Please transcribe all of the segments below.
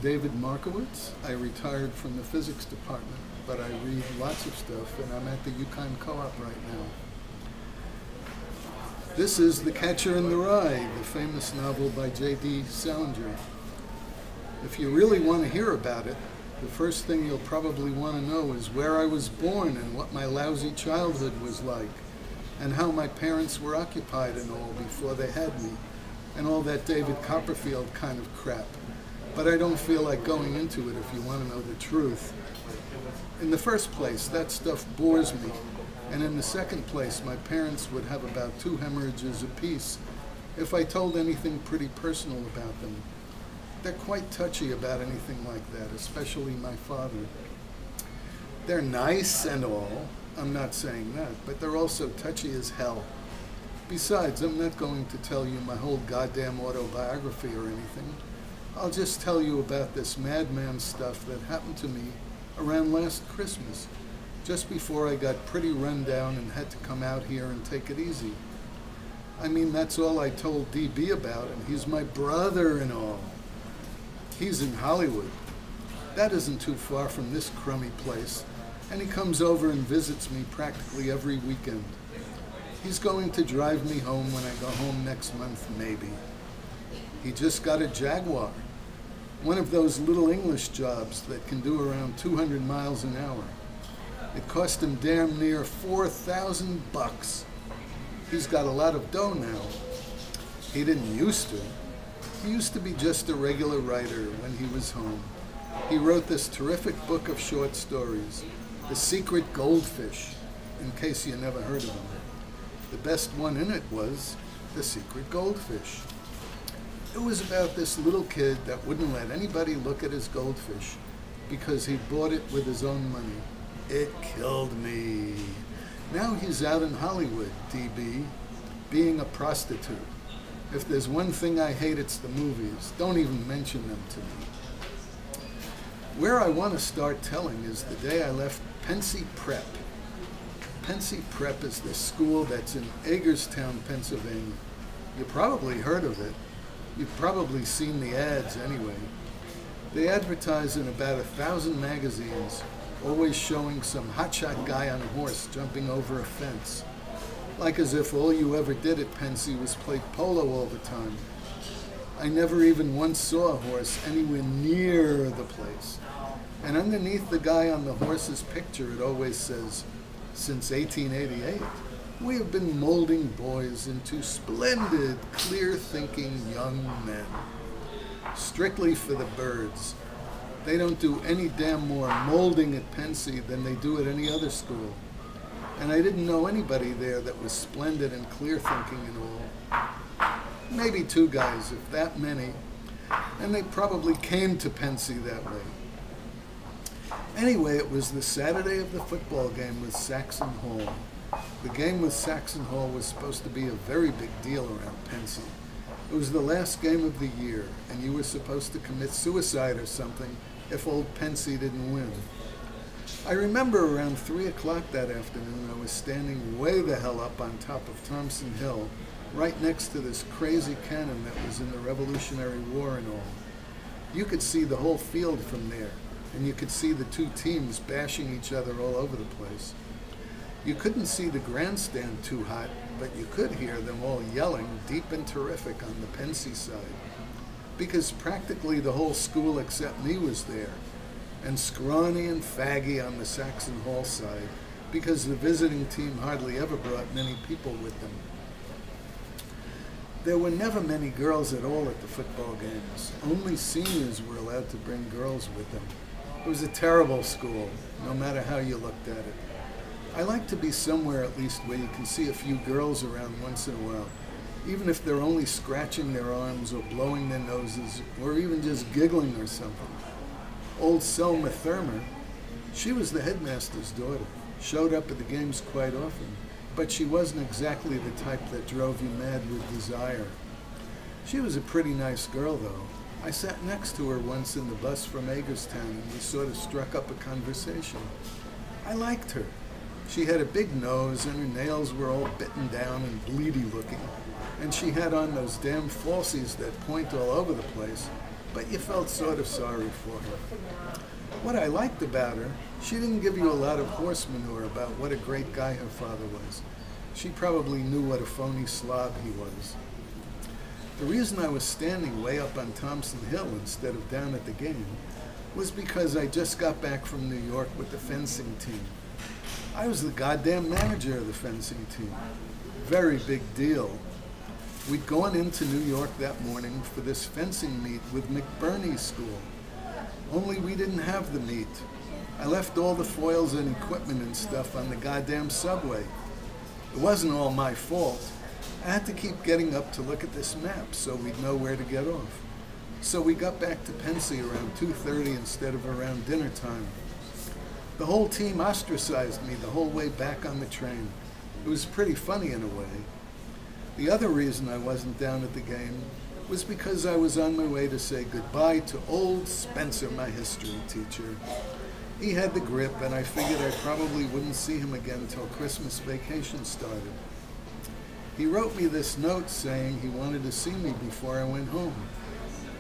David Markowitz. I retired from the physics department, but I read lots of stuff, and I'm at the Yukon Co-op right now. This is The Catcher in the Rye, the famous novel by J.D. Salinger. If you really want to hear about it, the first thing you'll probably want to know is where I was born and what my lousy childhood was like, and how my parents were occupied and all before they had me, and all that David Copperfield kind of crap. But I don't feel like going into it if you want to know the truth. In the first place, that stuff bores me, and in the second place, my parents would have about 2 hemorrhages apiece if I told anything pretty personal about them. They're quite touchy about anything like that, especially my father. They're nice and all, I'm not saying that, but they're also touchy as hell. Besides, I'm not going to tell you my whole goddamn autobiography or anything. I'll just tell you about this madman stuff that happened to me around last Christmas, just before I got pretty run down and had to come out here and take it easy. I mean, that's all I told DB about, and he's my brother and all. He's in Hollywood. That isn't too far from this crummy place, and he comes over and visits me practically every weekend. He's going to drive me home when I go home next month, maybe. He just got a Jaguar, one of those little English jobs that can do around 200 miles an hour. It cost him damn near $4,000. He's got a lot of dough now. He didn't used to. He used to be just a regular writer when he was home. He wrote this terrific book of short stories, The Secret Goldfish, in case you never heard of him. The best one in it was The Secret Goldfish. It was about this little kid that wouldn't let anybody look at his goldfish because he bought it with his own money. It killed me. Now he's out in Hollywood, DB, being a prostitute. If there's one thing I hate, it's the movies. Don't even mention them to me. Where I want to start telling is the day I left Pensy Prep. Pensy Prep is the school that's in Hagerstown, Pennsylvania. You probably heard of it. You've probably seen the ads anyway. They advertise in about 1,000 magazines, always showing some hotshot guy on a horse jumping over a fence. Like as if all you ever did at Pensy was play polo all the time. I never even once saw a horse anywhere near the place. And underneath the guy on the horse's picture, it always says, "Since 1888, we have been molding boys into splendid, clear-thinking young men. Strictly for the birds. They don't do any damn more molding at Pensy than they do at any other school. And I didn't know anybody there that was splendid and clear-thinking and all. Maybe 2 guys, if that many, and they probably came to Pensy that way. Anyway, it was the Saturday of the football game with Saxon Hall. The game with Saxon Hall was supposed to be a very big deal around Pensy. It was the last game of the year, and you were supposed to commit suicide or something if old Pensy didn't win. I remember around 3 o'clock that afternoon, I was standing way the hell up on top of Thompson Hill, right next to this crazy cannon that was in the Revolutionary War and all. You could see the whole field from there, and you could see the 2 teams bashing each other all over the place. You couldn't see the grandstand too hot, but you could hear them all yelling deep and terrific on the Pensy side, because practically the whole school except me was there, and scrawny and faggy on the Saxon Hall side, because the visiting team hardly ever brought many people with them. There were never many girls at all at the football games. Only seniors were allowed to bring girls with them. It was a terrible school, no matter how you looked at it. I like to be somewhere at least where you can see a few girls around once in a while, even if they're only scratching their arms or blowing their noses or even just giggling or something. Old Selma Thurmer, she was the headmaster's daughter, showed up at the games quite often, but she wasn't exactly the type that drove you mad with desire. She was a pretty nice girl, though. I sat next to her once in the bus from Hagerstown, and we sort of struck up a conversation. I liked her. She had a big nose, and her nails were all bitten down and bleedy looking, and she had on those damn falsies that point all over the place, but you felt sort of sorry for her. What I liked about her, she didn't give you a lot of horse manure about what a great guy her father was. She probably knew what a phony slob he was. The reason I was standing way up on Thompson Hill instead of down at the game was because I just got back from New York with the fencing team. I was the goddamn manager of the fencing team. Very big deal. We'd gone into New York that morning for this fencing meet with McBurney's school. Only we didn't have the meet. I left all the foils and equipment and stuff on the goddamn subway. It wasn't all my fault. I had to keep getting up to look at this map so we'd know where to get off. So we got back to Pensy around 2:30 instead of around dinner time. The whole team ostracized me the whole way back on the train. It was pretty funny in a way. The other reason I wasn't down at the game was because I was on my way to say goodbye to old Spencer, my history teacher. He had the grip, and I figured I probably wouldn't see him again till Christmas vacation started. He wrote me this note saying he wanted to see me before I went home.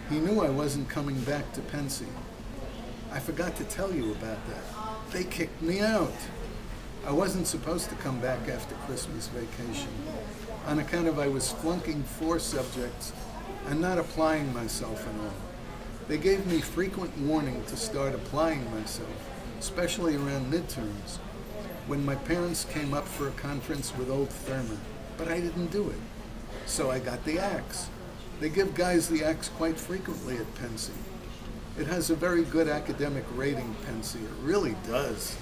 He knew I wasn't coming back to Pensy. I forgot to tell you about that. They kicked me out. I wasn't supposed to come back after Christmas vacation on account of I was flunking 4 subjects and not applying myself and all. They gave me frequent warning to start applying myself, especially around midterms, when my parents came up for a conference with old Thurman, but I didn't do it. So I got the axe. They give guys the axe quite frequently at Pensy. It has a very good academic rating, Pensy. It really does.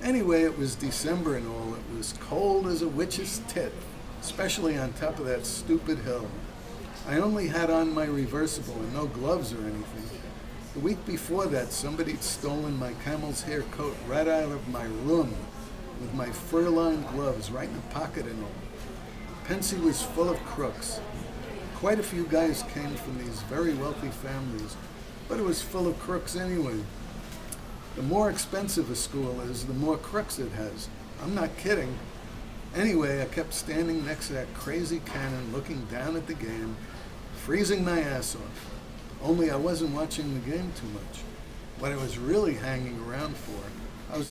Anyway, it was December and all. It was cold as a witch's tit, especially on top of that stupid hill. I only had on my reversible and no gloves or anything. The week before that, somebody'd stolen my camel's hair coat right out of my room with my fur-lined gloves right in the pocket and all. Pensy was full of crooks. Quite a few guys came from these very wealthy families, but it was full of crooks anyway. The more expensive a school is, the more crooks it has. I'm not kidding. Anyway, I kept standing next to that crazy cannon looking down at the game, freezing my ass off. Only I wasn't watching the game too much. What I was really hanging around for